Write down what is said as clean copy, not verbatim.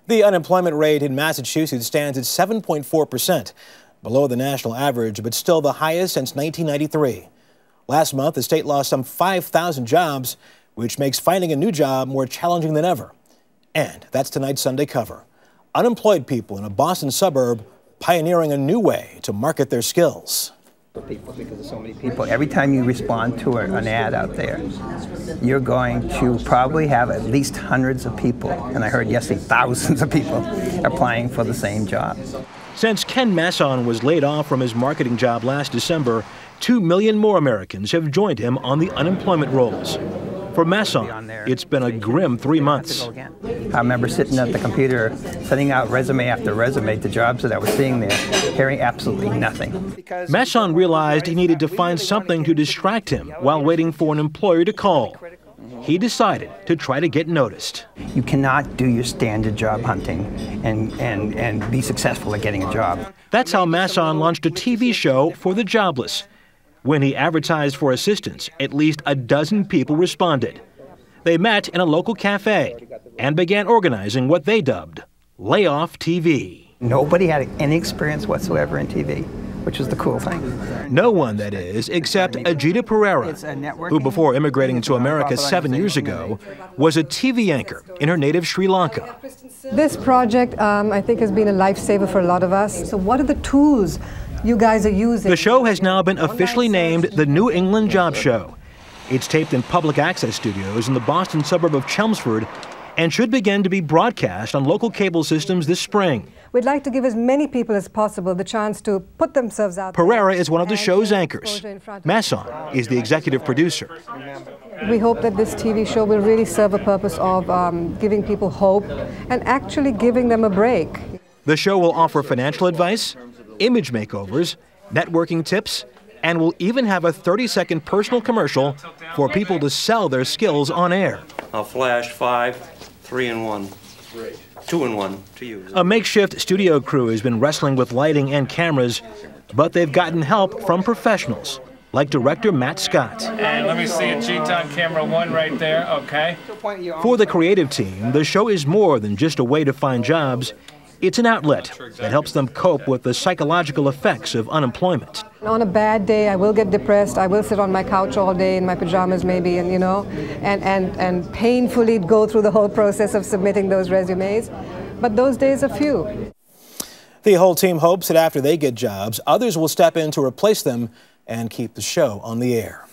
The unemployment rate in Massachusetts stands at 7.4%, below the national average, but still the highest since 1993. Last month, the state lost some 5,000 jobs, which makes finding a new job more challenging than ever. And that's tonight's Sunday Cover. Unemployed people in a Boston suburb pioneering a new way to market their skills. Because there's so many people. Every time you respond to an ad out there, you're going to probably have at least hundreds of people, and I heard yesterday thousands of people applying for the same job. Since Ken Masson was laid off from his marketing job last December, 2 million more Americans have joined him on the unemployment rolls. For Masson, it's been a grim 3 months. I remember sitting at the computer, sending out resume after resume to jobs that I was seeing there, hearing absolutely nothing. Masson realized he needed to find something to distract him while waiting for an employer to call. He decided to try to get noticed. You cannot do your standard job hunting and be successful at getting a job. That's how Masson launched a TV show for the jobless. When he advertised for assistance, at least a dozen people responded. They met in a local cafe and began organizing what they dubbed Off TV. Nobody had any experience whatsoever in TV, which was the cool thing. No one, that is, except Ajita Pereira, who before immigrating to America 7 years ago, was a TV anchor in her native Sri Lanka. This project, I think, has been a lifesaver for a lot of us. So what are the tools you guys are using? The show has now been officially named the New England Job Show. It's taped in public access studios in the Boston suburb of Chelmsford and should begin to be broadcast on local cable systems this spring. We'd like to give as many people as possible the chance to put themselves out there. Pereira is one of the show's anchors. Masson is the executive producer. We hope that this TV show will really serve a purpose of giving people hope and actually giving them a break. The show will offer financial advice, image makeovers, networking tips, and will even have a 30-second personal commercial for people to sell their skills on air. I'll flash 5, 3 and 1, 2 and 1 to use. A makeshift studio crew has been wrestling with lighting and cameras, but they've gotten help from professionals, like director Matt Scott. And let me see a cheat on camera 1 right there, okay. For the creative team, the show is more than just a way to find jobs. It's an outlet that helps them cope with the psychological effects of unemployment. On a bad day, I will get depressed. I will sit on my couch all day in my pajamas maybe, and painfully go through the whole process of submitting those resumes. But those days are few. The whole team hopes that after they get jobs, others will step in to replace them and keep the show on the air.